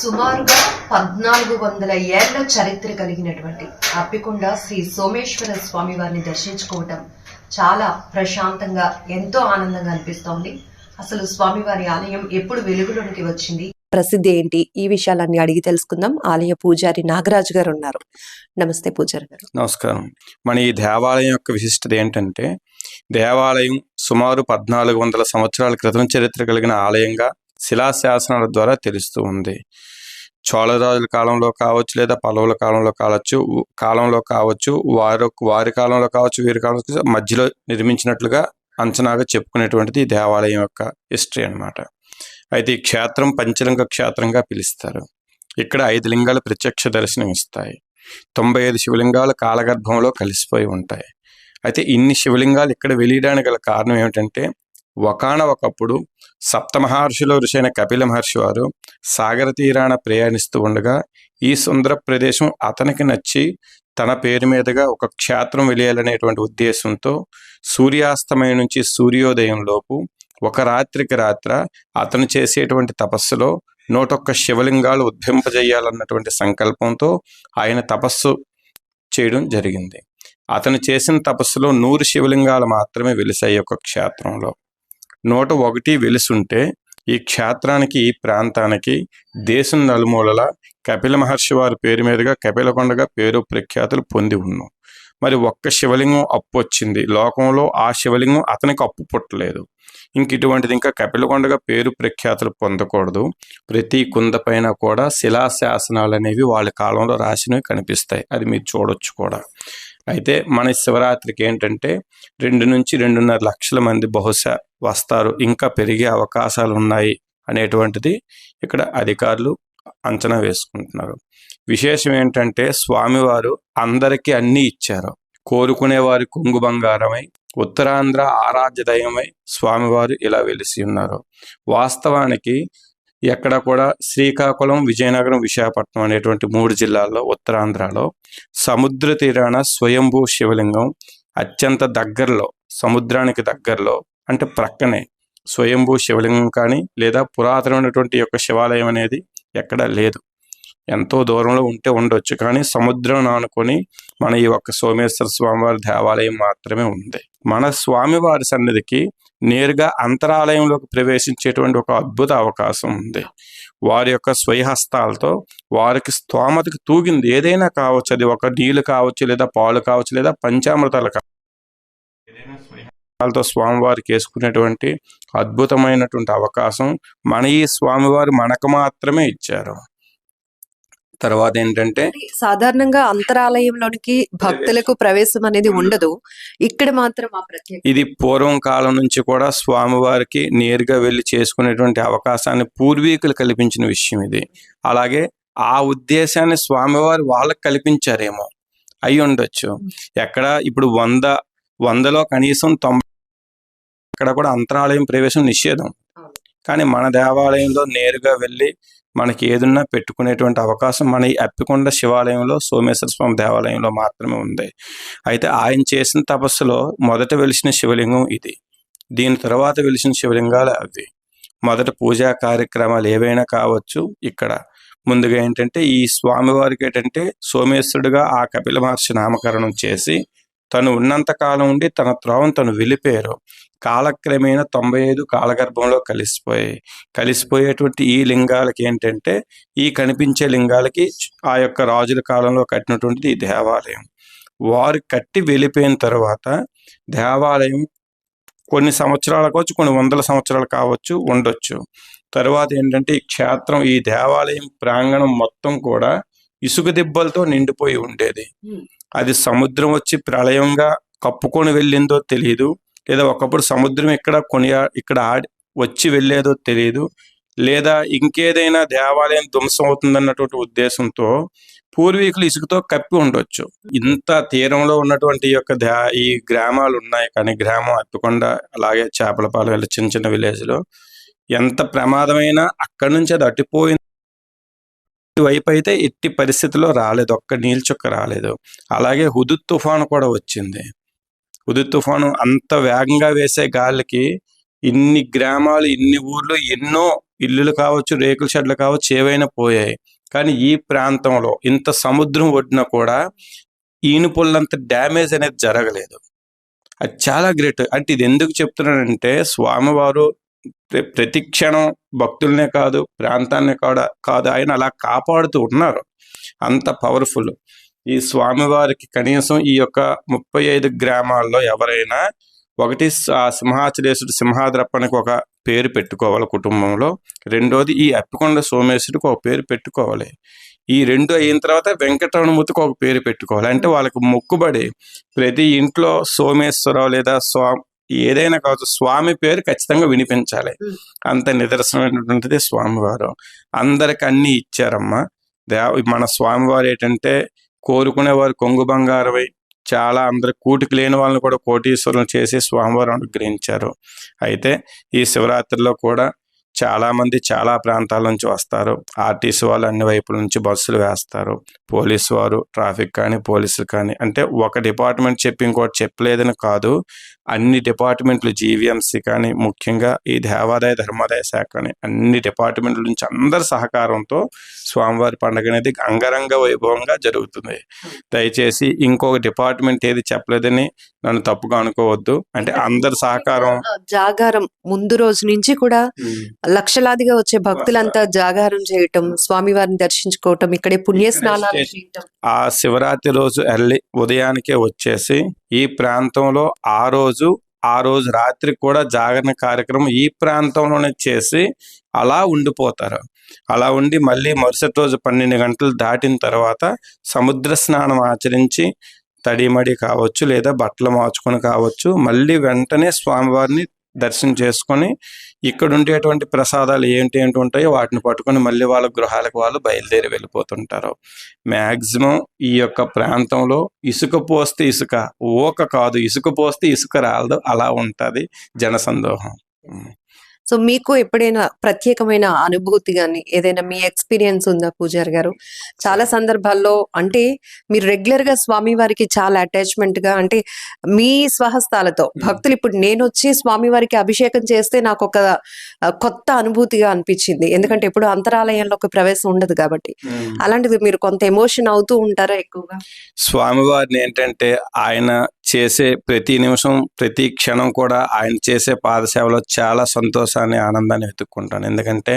సుమారుగా 1400 ఏళ్ల చరిత్ర కలిగినటువంటి అప్పికొండ శ్రీ సోమేశ్వర స్వామి వారిని దర్శించుకోవటం చాలా ప్రశాంతంగా ఎంతో ఆనందంగా అనిపిస్తోంది. అసలు స్వామివారి ఆలయం ఎప్పుడు వెలుగులోనికి వచ్చింది, ప్రసిద్ధి ఏంటి, ఈ విషయాలన్నీ అడిగి తెలుసుకుందాం. ఆలయ పూజారి నాగరాజు గారు ఉన్నారు. నమస్తే పూజారి గారు. నమస్కారం. మన ఈ దేవాలయం యొక్క విశిష్టత ఏంటంటే, దేవాలయం సుమారు 1400 సంవత్సరాల క్రితం చరిత్ర కలిగిన ఆలయంగా శిలాశాసనాల ద్వారా తెలుస్తూ ఉంది. చోళరాజుల కాలంలో కావచ్చు, లేదా పల్లవుల కాలంలో కావచ్చు, వారి కాలంలో కావచ్చు, వీరి కాలంలో మధ్యలో నిర్మించినట్లుగా అంచనాగా చెప్పుకునేటువంటిది ఈ దేవాలయం యొక్క హిస్టరీ అన్నమాట. అయితే ఈ క్షేత్రం పంచలింగ క్షేత్రంగా పిలుస్తారు. ఇక్కడ 5 లింగాలు ప్రత్యక్ష దర్శనం ఇస్తాయి. 95 శివలింగాలు కాలగర్భంలో కలిసిపోయి ఉంటాయి. అయితే ఇన్ని శివలింగాలు ఇక్కడ వెలియడానికి గల కారణం ఏమిటంటే, ఒకనొకప్పుడు సప్తమహర్షిలో ఋషైన కపిల మహర్షి వారు సాగర తీరాన ప్రయాణిస్తూ ఉండగా ఈ సుందర ప్రదేశం అతనికి నచ్చి తన పేరు మీదుగా ఒక క్షేత్రం వెలియాలనేటువంటి ఉద్దేశంతో సూర్యాస్తమయం నుంచి సూర్యోదయం లోపు ఒక రాత్రికి రాత్ర అతను చేసేటువంటి తపస్సులో 101 శివలింగాలు ఉద్భింపజేయాలన్నటువంటి సంకల్పంతో ఆయన తపస్సు చేయడం జరిగింది. అతను చేసిన తపస్సులో 100 శివలింగాలు మాత్రమే వెలిసాయి ఒక క్షేత్రంలో. 101 వెలిసుంటే ఈ క్షేత్రానికి, ఈ ప్రాంతానికి దేశం నలుమూలల కపిల మహర్షి వారి పేరు మీదుగా కపిలకొండగా పేరు ప్రఖ్యాతులు పొంది ఉన్నాం. మరి ఒక్క శివలింగం అప్పు వచ్చింది లోకంలో, ఆ శివలింగం అతనికి అప్పు పుట్టలేదు. ఇటువంటిది ఇంకా కపిలకొండగా పేరు ప్రఖ్యాతులు పొందకూడదు. ప్రతి కుంద పైన కూడా శిలాశాసనాలు అనేవి వాళ్ళ కాలంలో రాసినవి కనిపిస్తాయి. అది మీరు చూడొచ్చు కూడా. అయితే మన శివరాత్రికి ఏంటంటే 2 నుంచి 2.5 లక్షల మంది బహుశా వస్తారు, ఇంకా పెరిగే అవకాశాలు ఉన్నాయి అనేటువంటిది ఇక్కడ అధికారులు అంచనా వేసుకుంటున్నారు. విశేషం ఏంటంటే, స్వామివారు అందరికీ అన్నీ ఇచ్చారు. కోరుకునే వారి కొంగు బంగారమై, ఉత్తరాంధ్ర ఆరాధ్య దైవమై స్వామివారు ఇలా వెలిసి ఉన్నారు. వాస్తవానికి ఎక్కడ కూడా శ్రీకాకుళం, విజయనగరం, విశాఖపట్నం అనేటువంటి 3 జిల్లాల్లో ఉత్తరాంధ్రలో సముద్ర తీరాన స్వయంభూ శివలింగం అత్యంత దగ్గరలో, సముద్రానికి దగ్గరలో అంటే ప్రక్కనే స్వయంభూ శివలింగం కానీ, లేదా పురాతనమైనటువంటి యొక్క శివాలయం అనేది ఎక్కడా లేదు. ఎంతో దూరంలో ఉంటే ఉండొచ్చు, కానీ సముద్రం ఆనుకొని మన ఈ ఒక్క సోమేశ్వర స్వామివారి దేవాలయం మాత్రమే ఉంది. మన స్వామివారి సన్నిధికి నేరుగా అంతరాలయంలోకి ప్రవేశించేటువంటి ఒక అద్భుత అవకాశం ఉంది. వారి యొక్క స్వయహస్తాలతో వారికి స్తోమతకి తూగింది ఏదైనా కావచ్చు, అది ఒక నీళ్లు కావచ్చు, లేదా పాలు కావచ్చు, లేదా పంచామృతాలు కావచ్చు, ఏదైనా స్వయహస్తాలతో స్వామివారికి వేసుకునేటువంటి అద్భుతమైనటువంటి అవకాశం మన ఈ స్వామివారు మనకు మాత్రమే ఇచ్చారు. తర్వాత ఏంటంటే, సాధారణంగా అంతరాలయంలోనికి భక్తులకు ప్రవేశం అనేది ఉండదు, ఇక్కడ మాత్రం ఇది పూర్వం కాలం నుంచి కూడా స్వామివారికి నేరుగా వెళ్ళి చేసుకునేటువంటి అవకాశాన్ని పూర్వీకులు కల్పించిన విషయం ఇది. అలాగే ఆ ఉద్దేశాన్ని స్వామివారు వాళ్ళకి కల్పించారేమో, అయి ఉండొచ్చు. ఎక్కడ ఇప్పుడు 100లో కనీసం 90 అక్కడ కూడా అంతరాలయం ప్రవేశం నిషేధం. కానీ మన దేవాలయంలో నేరుగా వెళ్ళి మనకి ఏదన్నా పెట్టుకునేటువంటి అవకాశం మన ఈ అప్పికొండ శివాలయంలో, సోమేశ్వర స్వామి దేవాలయంలో మాత్రమే ఉంది. అయితే ఆయన చేసిన తపస్సులో మొదట వెలిసిన శివలింగం ఇది. దీని తర్వాత వెలిసిన శివలింగాలు అవి. మొదట పూజా కార్యక్రమాలు ఏవైనా కావచ్చు. ఇక్కడ ముందుగా ఏంటంటే, ఈ స్వామివారికి ఏంటంటే సోమేశ్వరుడుగా ఆ కపిల మహర్షి నామకరణం చేసి తను ఉన్నంత కాలం ఉండి తన త్రోవను తను వెళ్ళిపోయారు. కాలక్రమేణా 95 కాలగర్భంలో కలిసిపోయేటువంటి ఈ లింగాలకి ఏంటంటే, ఈ కనిపించే లింగాలకి ఆ యొక్క రాజుల కాలంలో కట్టినటువంటిది ఈ దేవాలయం. వారు కట్టి వెళ్ళిపోయిన తర్వాత దేవాలయం కొన్ని సంవత్సరాలు కావచ్చు, కొన్ని 100 సంవత్సరాలు కావచ్చు, ఉండొచ్చు. తర్వాత ఏంటంటే, ఈ క్షేత్రం, ఈ దేవాలయం ప్రాంగణం మొత్తం కూడా ఇసుక దిబ్బలతో నిండిపోయి ఉండేది. అది సముద్రం వచ్చి ప్రళయంగా కప్పుకొని వెళ్ళిందో తెలియదు, లేదా ఒకప్పుడు సముద్రం ఇక్కడ వచ్చి వెళ్ళేదో తెలియదు, లేదా ఇంకేదైనా దేవాలయం ధ్వంసం అవుతుందన్నటువంటి ఉద్దేశంతో పూర్వీకులు ఇసుకతో కప్పి ఉండొచ్చు. ఇంత తీరంలో ఉన్నటువంటి ఈ గ్రామాలు ఉన్నాయి, కానీ గ్రామం అప్పికొండ, అలాగే చేపలపాలెం, ఇలా చిన్న చిన్న విలేజ్లో ఎంత ప్రమాదమైనా అక్కడి నుంచి అది అట్టిపోయింది. వైపు అయితే ఎట్టి పరిస్థితిలో రాలేదు, ఒక్క నీళ్ళు చుక్క రాలేదు. అలాగే హుదూద్ తుఫాను కూడా వచ్చింది. హుదూద్ తుఫాను అంత వేగంగా వేసే గాలికి ఇన్ని గ్రామాలు, ఇన్ని ఊర్లు, ఎన్నో ఇల్లులు కావచ్చు, రేకుల షెడ్లు కావచ్చు, ఏవైనా పోయాయి. కానీ ఈ ప్రాంతంలో ఇంత సముద్రం ఒడ్డున కూడా ఈనుపుల్లంత డ్యామేజ్ అనేది జరగలేదు. అది చాలా గ్రేట్. అంటే ఇది ఎందుకు చెప్తున్నానంటే, స్వామివారు ప్రతి క్షణం భక్తులనే కాదు, ప్రాంతాన్ని కాదు ఆయన అలా కాపాడుతూ ఉన్నారు. అంత పవర్ఫుల్ ఈ స్వామివారికి. కనీసం ఈ యొక్క 35 గ్రామాల్లో ఎవరైనా ఒకటి సింహాచలేశ్వరుడు, సింహాద్రప్పనికి ఒక పేరు పెట్టుకోవాలి కుటుంబంలో. రెండోది ఈ అప్పికొండ సోమేశ్వరుడికి ఒక పేరు పెట్టుకోవాలి. ఈ రెండు అయిన తర్వాత వెంకటరమణమూర్తికి ఒక పేరు పెట్టుకోవాలి. అంటే వాళ్ళకి మొక్కుబడి ప్రతి ఇంట్లో సోమేశ్వరరావు లేదా ఏదైనా కావచ్చు, స్వామి పేరు ఖచ్చితంగా వినిపించాలి. అంత నిదర్శనమైనటువంటిది స్వామివారు. అందరికి అన్ని ఇచ్చారమ్మా. మన స్వామివారు ఏంటంటే కోరుకునేవారు కొంగు బంగారమై చాలా అందరు కూటికి లేని వాళ్ళని కూడా కోటీశ్వరులను చేసి స్వామివారు అనుగ్రహించారు. అయితే ఈ శివరాత్రిలో కూడా చాలా మంది చాలా ప్రాంతాల నుంచి వస్తారు. ఆర్టీసీ వాళ్ళు అన్ని వైపుల నుంచి బస్సులు వేస్తారు. పోలీసు వారు, ట్రాఫిక్ కానీ, పోలీసులు కానీ, అంటే ఒక డిపార్ట్మెంట్ చెప్పి ఇంకోటి చెప్పలేదని కాదు, అన్ని డిపార్ట్మెంట్లు, జీవీఎంసీ కానీ, ముఖ్యంగా ఈ దేవాదాయ ధర్మాదాయ శాఖ కానీ, అన్ని డిపార్ట్మెంట్ల నుంచి అందరి సహకారంతో స్వామివారి పండుగ అనేది అంగరంగ వైభవంగా జరుగుతుంది. దయచేసి ఇంకొక డిపార్ట్మెంట్ ఏది చెప్పలేదని నన్ను తప్పుగా అనుకోవద్దు. అంటే అందరి సహకారం. జాగారం ముందు రోజు నుంచి కూడా లక్షలాదిగా వచ్చే భక్తులంతా జాగారం చేయటం, స్వామివారిని దర్శించుకోవటం, ఇక్కడే పుణ్య స్నానాలు చేయటం. ఆ శివరాత్రి రోజు ఉదయానికే వచ్చేసి ఈ ప్రాంతంలో ఆ రోజు రాత్రి కూడా జాగరణ కార్యక్రమం ఈ ప్రాంతంలోనే చేసి అలా ఉండిపోతారు. అలా ఉండి మళ్ళీ మరుసటి రోజు 12 గంటలు దాటిన తర్వాత సముద్ర స్నానం ఆచరించి తడిమడి కావచ్చు లేదా బట్టలు మార్చుకొని కావచ్చు, మళ్ళీ వెంటనే స్వామివారిని దర్శనం చేసుకొని ఇక్కడ ఉండేటువంటి ప్రసాదాలు ఏంటి ఉంటాయో వాటిని పట్టుకొని మళ్ళీ వాళ్ళ గృహాలకు వాళ్ళు బయలుదేరి వెళ్ళిపోతుంటారు. మ్యాక్సిమం ఈ యొక్క ప్రాంతంలో ఇసుక పోస్తే ఇసుక కాదు, ఇసుక పోస్తే ఇసుక రాలదు, అలా ఉంటుంది జనసందోహం. సో మీకు ఎప్పుడైనా ప్రత్యేకమైన అనుభూతి కానీ ఏదైనా మీ ఎక్స్పీరియన్స్ ఉందా పూజారి గారు? చాలా సందర్భాల్లో అంటే మీరు రెగ్యులర్ గా స్వామివారికి చాలా అటాచ్మెంట్ గా, అంటే మీ స్వహస్తాలతో భక్తులు, ఇప్పుడు నేను వచ్చి స్వామివారికి అభిషేకం చేస్తే నాకు ఒక కొత్త అనుభూతిగా అనిపించింది. ఎందుకంటే ఎప్పుడు అంతరాలయంలో ఒక ప్రవేశం ఉండదు కాబట్టి. అలాంటిది మీరు కొంత ఎమోషన్ అవుతూ ఉంటారా ఎక్కువగా? స్వామివారిని ఏంటంటే ఆయన చేసే ప్రతి నిమిషం, ప్రతి క్షణం కూడా ఆయన చేసే పాదసేవలో చాలా సంతోషాన్ని, ఆనందాన్ని వెతుక్కుంటాను. ఎందుకంటే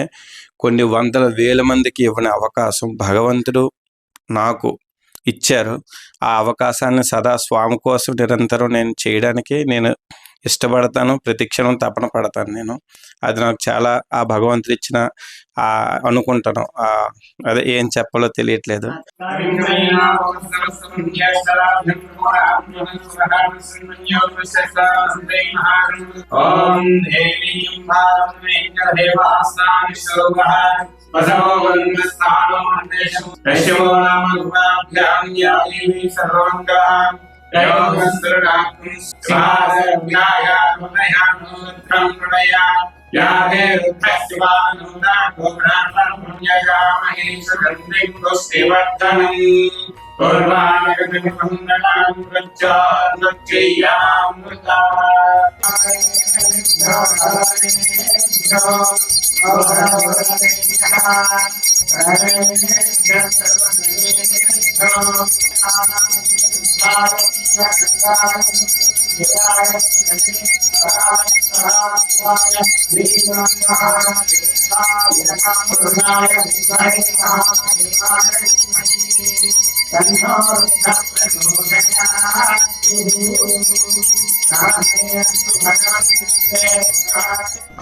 కొన్ని వందల వేల మందికి ఇవ్వని అవకాశం భగవంతుడు నాకు ఇచ్చారు. ఆ అవకాశాన్ని సదా స్వామి కోసం నిరంతరం నేను చేయడానికి నేను ఇష్టపడతాను. ప్రతి క్షణం తపన పడతాను నేను. అది నాకు చాలా ఆ భగవంతుడు ఇచ్చిన అనుకుంటాను. అదే ఏం చెప్పాలో తెలియట్లేదు.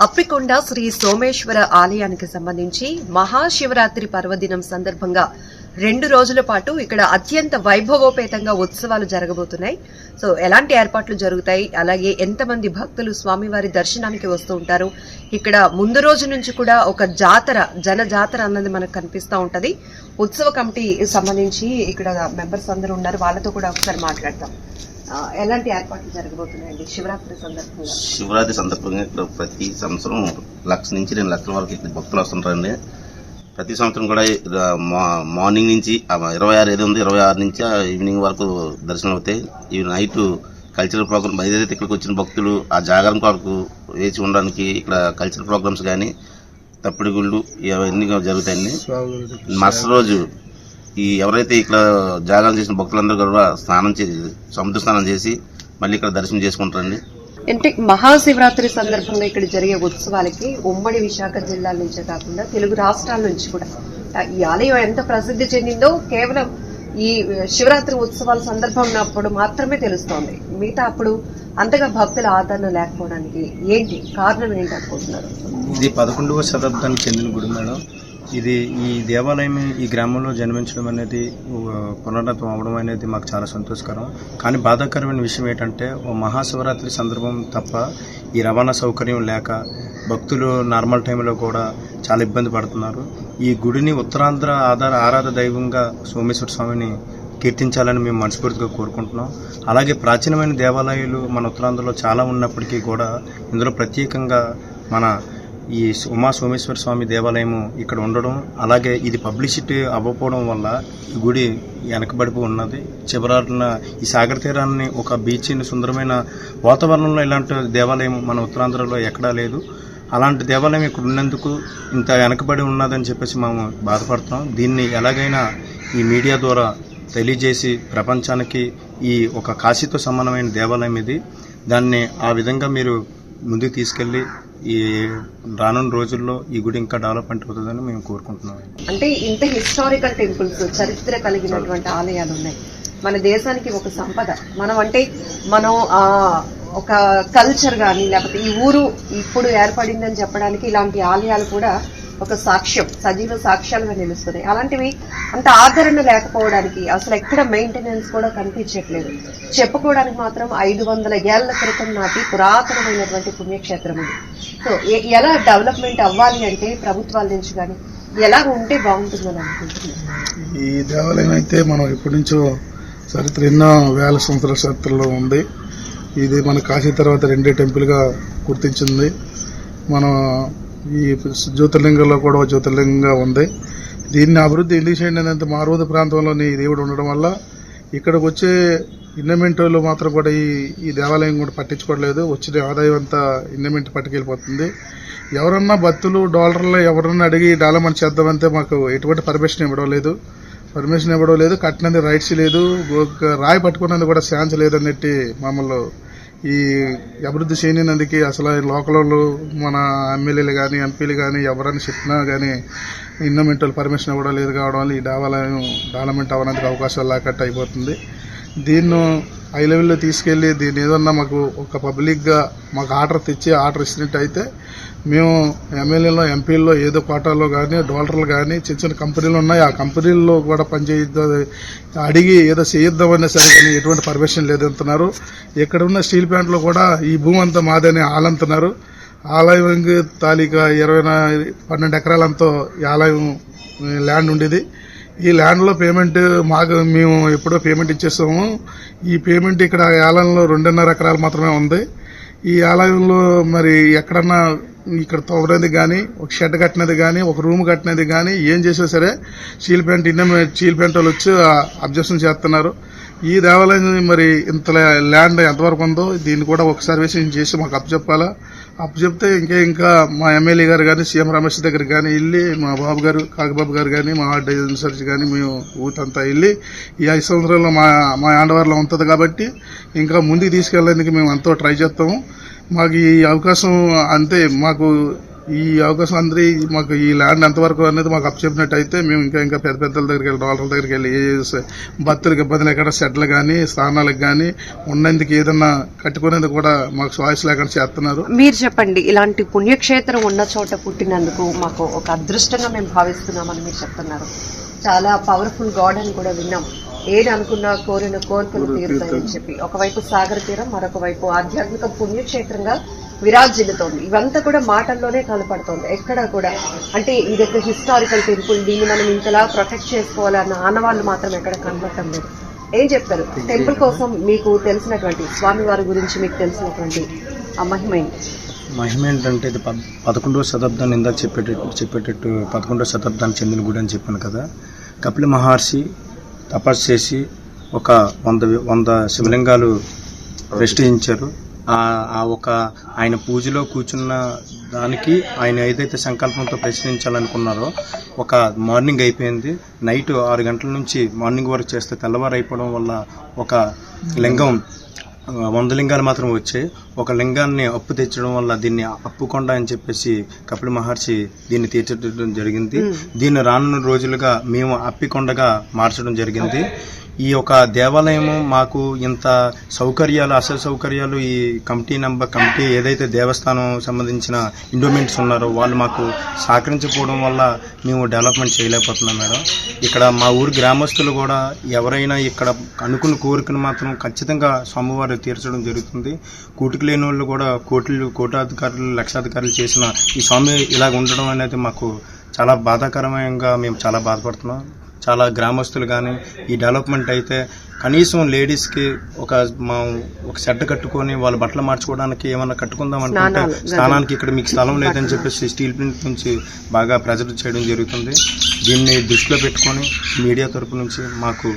అప్పికొండ శ్రీ సోమేశ్వర ఆలయానికి సంబంధించి మహాశివరాత్రి పర్వదినం సందర్భంగా 2 రోజుల పాటు ఇక్కడ అత్యంత వైభవోపేతంగా ఉత్సవాలు జరగబోతున్నాయి. సో ఎలాంటి ఏర్పాట్లు జరుగుతాయి, అలాగే ఎంతమంది భక్తులు స్వామివారి దర్శనానికి వస్తూ ఉంటారు, ఇక్కడ ముందు రోజు నుంచి కూడా ఒక జన జాతర అన్నది మనకు కనిపిస్తూ ఉంటది. ఉత్సవ కమిటీ సంబంధించి ఇక్కడ మెంబర్స్ అందరూ ఉన్నారు, వాళ్ళతో కూడా ఒకసారి మాట్లాడతాం. ఎలాంటి ఏర్పాట్లు జరగబోతున్నాయండి శివరాత్రి సందర్భంగా? శివరాత్రి సందర్భంగా ఇక్కడ ప్రతి సంవత్సరం 1 లక్ష నుంచి 2 లక్షల వరకు ఇక్కడ భక్తులు వస్తుంటారండి. ప్రతి సంవత్సరం కూడా మార్నింగ్ నుంచి 26 ఏది ఉంది 26 నుంచి ఈవినింగ్ వరకు దర్శనం అవుతాయి. ఈ నైట్ కల్చరల్ ప్రోగ్రామ్ ఏదైతే ఇక్కడికి వచ్చిన భక్తులు ఆ జాగరణ కొరకు వేచి ఉండడానికి ఇక్కడ కల్చరల్ ప్రోగ్రామ్స్ కానీ తప్పిడి గుళ్ళు ఇవన్నీ జరుగుతాయండి. మరుసటి రోజు ఎవరైతే ఇక్కడ జాగరణ చేసిన భక్తులందరూ కూడా సముద్ర స్నానం చేసి మళ్ళీ ఇక్కడ దర్శనం చేసుకుంటారండి. అంటే మహాశివరాత్రి సందర్భంగా ఇక్కడ జరిగే ఉత్సవాలకి ఉమ్మడి విశాఖ జిల్లాల నుంచే కాకుండా తెలుగు రాష్ట్రాల నుంచి కూడా ఈ ఆలయం ఎంత ప్రసిద్ధి చెందిందో కేవలం ఈ శివరాత్రి ఉత్సవాల సందర్భం మాత్రమే తెలుస్తోంది. మిగతా అప్పుడు అంతగా భక్తుల ఆదరణ లేకపోవడానికి ఏంటి కారణం ఏంటి అనుకుంటున్నారు? ఇది 11వ శతాబ్దానికి చెందిన గుడి మేడం. ఇది ఈ దేవాలయం ఈ గ్రామంలో జన్మించడం అనేది పునరుద్ధం అవడం అనేది మాకు చాలా సంతోషకరం. కానీ బాధాకరమైన విషయం ఏంటంటే ఓ మహాశివరాత్రి సందర్భం తప్ప ఈ రవాణా సౌకర్యం లేక భక్తులు నార్మల్ టైంలో కూడా చాలా ఇబ్బంది పడుతున్నారు. ఈ గుడిని ఉత్తరాంధ్ర ఆరాధ దైవంగా సోమేశ్వర స్వామిని కీర్తించాలని మేము మనస్ఫూర్తిగా కోరుకుంటున్నాం. అలాగే ప్రాచీనమైన దేవాలయాలు మన ఉత్తరాంధ్రలో చాలా ఉన్నప్పటికీ కూడా ఇందులో ప్రత్యేకంగా మన ఈ ఉమా సోమేశ్వర స్వామి దేవాలయం ఇక్కడ ఉండడం, అలాగే ఇది పబ్లిసిటీ అవ్వకపోవడం వల్ల ఈ గుడి వెనకబడిపోయి ఉన్నది. చివరాన ఈ సాగర్ తీరాన్ని ఒక బీచ్ని సుందరమైన వాతావరణంలో ఇలాంటి దేవాలయం మన ఉత్తరాంధ్రలో ఎక్కడా లేదు. అలాంటి దేవాలయం ఇక్కడ ఉన్నందుకు ఇంత వెనకబడి ఉన్నదని చెప్పేసి మేము బాధపడుతున్నాం. దీన్ని ఎలాగైనా ఈ మీడియా ద్వారా తెలియజేసి ప్రపంచానికి ఈ ఒక కాశీతో సమానమైన దేవాలయం ఇది, దాన్ని ఆ విధంగా మీరు ముందుకు తీసుకెళ్లి ఈ రానున్న రోజుల్లో ఈ గుడి ఇంకా డెవలప్మెంట్ అవుతుందని మేము కోరుకుంటున్నాం. అంటే ఇంత హిస్టారికల్ టెంపుల్స్, చరిత్ర కలిగినటువంటి ఆలయాలు ఉన్నాయి మన దేశానికి. ఒక సంపద మనం ఒక కల్చర్ కానీ లేకపోతే ఈ ఊరు ఇప్పుడు ఏర్పడిందని చెప్పడానికి ఇలాంటి ఆలయాలు కూడా ఒక సాక్ష్యం, సజీవ సాక్ష్యాలుగా నిలుస్తున్నాయి. అలాంటివి అంత ఆదరణ లేకపోవడానికి అసలు ఎక్కడ మెయింటెనెన్స్ కూడా కనిపించట్లేదు. చెప్పుకోవడానికి మాత్రం 500 ఏళ్ల క్రితం నాటి పురాతనమైనటువంటి పుణ్యక్షేత్రం ఇది. సో ఎలా డెవలప్మెంట్ అవ్వాలి అంటే ప్రభుత్వాల నుంచి కానీ ఎలా ఉంటే బాగుంటుందని అనుకుంటున్నాను. ఈ దేవాలయం అయితే మనం ఎప్పటి నుంచో చరిత్ర ఎన్నో వేల సంవత్సరాల చరిత్రలో ఉంది. ఇది మన కాశీ తర్వాత 2 టెంపుల్గా గుర్తించింది. మనం ఈ జ్యోతిర్లింగంలో కూడా జ్యోతిర్లింగంగా ఉంది. దీన్ని అభివృద్ధి ఎందుకు చేయండి అంటే మారుమూల ప్రాంతంలోని దేవుడు ఉండడం వల్ల ఇక్కడికి వచ్చే ఇన్నమెంటోలు మాత్రం కూడా ఈ దేవాలయం కూడా పట్టించుకోవట్లేదు. వచ్చిన ఆదాయం అంతా ఇన్నమెంట్ పట్టుకెళ్ళిపోతుంది. ఎవరన్నా భక్తులు డాలర్లు ఎవరన్నా అడిగి డెవలప్మెంట్ చేద్దామంటే మాకు ఎటువంటి పర్మిషన్ ఇవ్వడం లేదు. కట్టినది రైట్స్ లేదు, రాయి పట్టుకున్నది కూడా ఛాన్స్ లేదన్నట్టు మమ్మల్ని ఈ అభివృద్ధి చేయనందుకు అసలు లోకల్ మన ఎమ్మెల్యేలు కానీ ఎంపీలు కానీ ఎవరైనా చెప్పినా కానీ ఇన్నమెంటల్ పర్మిషన్ ఇవ్వడం లేదు కావడం వల్ల ఈ దేవాలయం డెవలప్మెంట్ అవ్వడానికి అవకాశాలు లేకట్టు అయిపోతుంది. దీన్ని హై లెవెల్లో తీసుకెళ్లి దీన్ని ఏదన్నా మాకు ఒక పబ్లిక్గా మాకు ఆర్డర్ ఇచ్చినట్టు అయితే మేము ఎమ్మెల్యేలో ఎంపీల్లో ఏదో కోటాలో కానీ డోలర్లు కానీ చిన్న కంపెనీలు ఉన్నాయి, ఆ కంపెనీల్లో కూడా అడిగి ఏదో చేయొద్దామనే సరే కానీ ఎటువంటి పర్మిషన్ లేదంటున్నారు. ఇక్కడ ఉన్న స్టీల్ ప్లాంట్లో కూడా ఈ భూమి అంతా మాదని ఆలంటున్నారు. ఆలయం తాలూకా 12 ఎకరాలంతా ఈ ఆలయం ల్యాండ్ ఉండేది. ఈ ల్యాండ్లో పేమెంట్ మేము ఎప్పుడో పేమెంట్ ఇచ్చేస్తాము. ఈ పేమెంట్ ఇక్కడ ఆలయంలో 2.5 ఎకరాలు మాత్రమే ఉంది. ఈ ఆలయంలో మరి ఎక్కడన్నా ఇక్కడ తవ్వనది కానీ ఒక షెడ్ కట్టినది కానీ ఒక రూమ్ కట్టినది కానీ ఏం చేసినా సరే స్టీల్ ప్లాంట్ వాళ్ళు వచ్చి అబ్జెక్షన్ చేస్తున్నారు. ఈ దేవాలయం మరి ఇంత ల్యాండ్ ఎంతవరకు ఉందో దీన్ని కూడా ఒక సర్వేషన్ చేసి మాకు అప్పచెప్పాలా. అప్పచెప్తే ఇంకా మా ఎమ్మెల్యే గారు కానీ సీఎం రమేష్ దగ్గర కానీ వెళ్ళి మా బాబు గారు కాకబాబు గారు కానీ మా ఇన్ఛార్జ్ కానీ మేము ఊతంతా వెళ్ళి ఈ 5 సంవత్సరాల్లో మా ఆండవారిలో ఉంటుంది కాబట్టి ఇంకా ముందుకు తీసుకెళ్లేందుకు మేము ఎంతో ట్రై చేస్తాము. మాకు ఈ అవకాశం మాకు ఈ అవకాశం మాకు ఈ ల్యాండ్ ఎంతవరకు అనేది మాకు అప్పచెప్పినట్టయితే మేము ఇంకా పెద్దల దగ్గరికి వెళ్ళి డాలర్ల దగ్గరికి వెళ్ళి భక్తులకు ఇబ్బంది లేకుండా షెడ్లు కానీ స్థానాలకు కానీ ఉన్నందుకు ఏదన్నా కట్టుకునేందుకు కూడా మాకు చాయిస్ లేకుండా చేస్తున్నారు. మీరు చెప్పండి, ఇలాంటి పుణ్యక్షేత్రం ఉన్న చోట పుట్టినందుకు మాకు ఒక అదృష్టంగా మేము భావిస్తున్నామని మీరు చెప్తున్నారు. చాలా పవర్ఫుల్ గాడ్ అని కూడా విన్నాం. ఏది అనుకున్నా కోరిన కోరికలు తీరుతాయని చెప్పి ఒకవైపు సాగర తీరం, మరొక వైపు ఆధ్యాత్మిక పుణ్యక్షేత్రంగా విరాజిల్లుతోంది. ఇవంతా కూడా మాటల్లోనే కనపడుతోంది. ఎక్కడ కూడా అంటే ఇది ఒక హిస్టారికల్ టెంపుల్, దీన్ని మనం ఇంతలా ప్రొటెక్ట్ చేసుకోవాలన్న ఆనవాళ్ళు మాత్రం ఎక్కడ కనపడటం లేదు. ఏం చెప్తారు టెంపుల్ కోసం మీకు తెలిసినటువంటి స్వామివారి గురించి మీకు తెలిసినటువంటి ఆ మహిమ ఏంటంటే ఇది 11వ శతాబ్దాన్ని ఇందాక చెప్పేటట్టు 11వ శతాబ్దానికి చెందిన గుడి అని చెప్పాను కదా. కపిల మహర్షి తపస్సు చేసి ఒక 100 శివలింగాలు ప్రశ్నించారు. ఆ ఒక ఆయన పూజలో కూర్చున్న దానికి ఆయన ఏదైతే సంకల్పంతో ప్రశ్నించాలనుకున్నారో ఒక మార్నింగ్ అయిపోయింది. నైట్ 6 గంటల నుంచి మార్నింగ్ వరకు చేస్తే తెల్లవారు అయిపోవడం వల్ల ఒక లింగం 100 లింగాలు మాత్రం వచ్చాయి. ఒక లింగాన్ని అప్పు తెచ్చడం వల్ల దీన్ని అప్పుకొండ అని చెప్పేసి కపిల మహర్షి దీన్ని తీర్చిదిద్దడం జరిగింది. దీన్ని రానున్న రోజులుగా మేము అప్పికొండగా మార్చడం జరిగింది. ఈ యొక్క దేవాలయము మాకు ఇంత సౌకర్యాలు, అసలు సౌకర్యాలు ఈ కమిటీ ఏదైతే దేవస్థానం సంబంధించిన ఇండోమెంట్స్ ఉన్నారో వాళ్ళు మాకు సహకరించకపోవడం వల్ల మేము డెవలప్మెంట్ చేయలేకపోతున్నాం మేడం. ఇక్కడ మా ఊరు గ్రామస్తులు కూడా ఎవరైనా ఇక్కడ అనుకున్న కోరికను మాత్రం ఖచ్చితంగా స్వామివారు తీర్చడం జరుగుతుంది. కూటికి లేని వాళ్ళు కూడా కోటాధికారులు లక్షాధికారులు చేసిన ఈ స్వామి ఇలాగ ఉండడం అనేది మాకు చాలా బాధాకరంగా మేము చాలా బాధపడుతున్నాం. చాలా గ్రామస్తులు కానీ ఈ డెవలప్మెంట్ అయితే కనీసం లేడీస్కి ఒక షెడ్ కట్టుకొని వాళ్ళ బట్టలు మార్చుకోవడానికి ఏమన్నా కట్టుకుందాం అనుకుంటే స్నానానికి ఇక్కడ మీకు స్థలం లేదని చెప్పేసి స్టీల్ ప్లాంట్ నుంచి బాగా ప్రెజర్ చేయడం జరుగుతుంది. దీన్ని దృష్టిలో పెట్టుకొని మీడియా తరపు నుంచి మాకు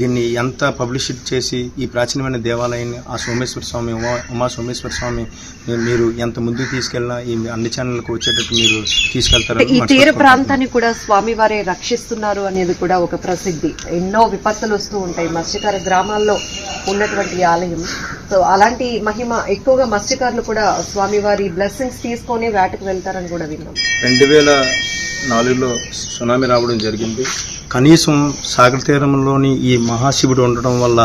దీన్ని ఎంత పబ్లిసిటీ చేసి ఈ ప్రాచీనమైన దేవాలయాన్ని ఆ సోమేశ్వర స్వామి ఉమా సోమేశ్వర స్వామి మీరు ఎంత ముందుకు తీసుకెళ్ళినా ఈ అన్ని ఛానళ్ళకు వచ్చేటట్టు మీరు తీసుకెళ్తారు. ఈ తీర ప్రాంతాన్ని కూడా స్వామి వారే రక్షిస్తున్నారు అనేది కూడా ఒక ప్రసిద్ధి. ఎన్నో విపత్తులు వస్తూ ఉంటాయి మత్స్యకార గ్రామాల్లో ఉన్నటువంటి ఆలయం. సో అలాంటి మహిమ ఎక్కువగా మత్స్యకారులు కూడా స్వామివారి బ్లెస్సింగ్స్ తీసుకొని వేటకు వెళ్తారని కూడా విన్నాం. 2004లో సునామీ రావడం జరిగింది. కనీసం సాగర్ తీరంలోని ఈ మహాశివుడు ఉండడం వల్ల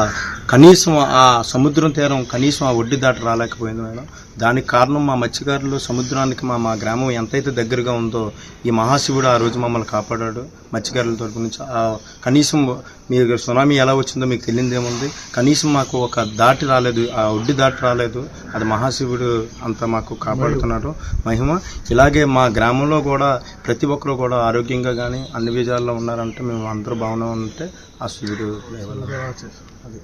కనీసం ఆ సముద్రం తీరం కనీసం ఆ ఒడ్డు దాటి రాలేకపోయింది మేడం. దానికి కారణం మా మత్స్యకారులు సముద్రానికి మా గ్రామం ఎంతైతే దగ్గరగా ఉందో ఈ మహాశివుడు ఆ రోజు మమ్మల్ని కాపాడాడు మత్స్యకారుల తరపు నుంచి. కనీసం మీరు సునామీ ఎలా వచ్చిందో మీకు తెలియదేముంది, కనీసం మాకు ఒక దాటి రాలేదు, ఆ ఒడ్డు దాటి రాలేదు. అది మహాశివుడు అంత మాకు కాపాడుతున్నాడు మహిమ. ఇలాగే మా గ్రామంలో కూడా ప్రతి ఒక్కరు కూడా ఆరోగ్యంగా కానీ అన్ని విజయాల్లో ఉన్నారంటే మేము అందరూ బాగున్నామంటే ఆ శివుడు అది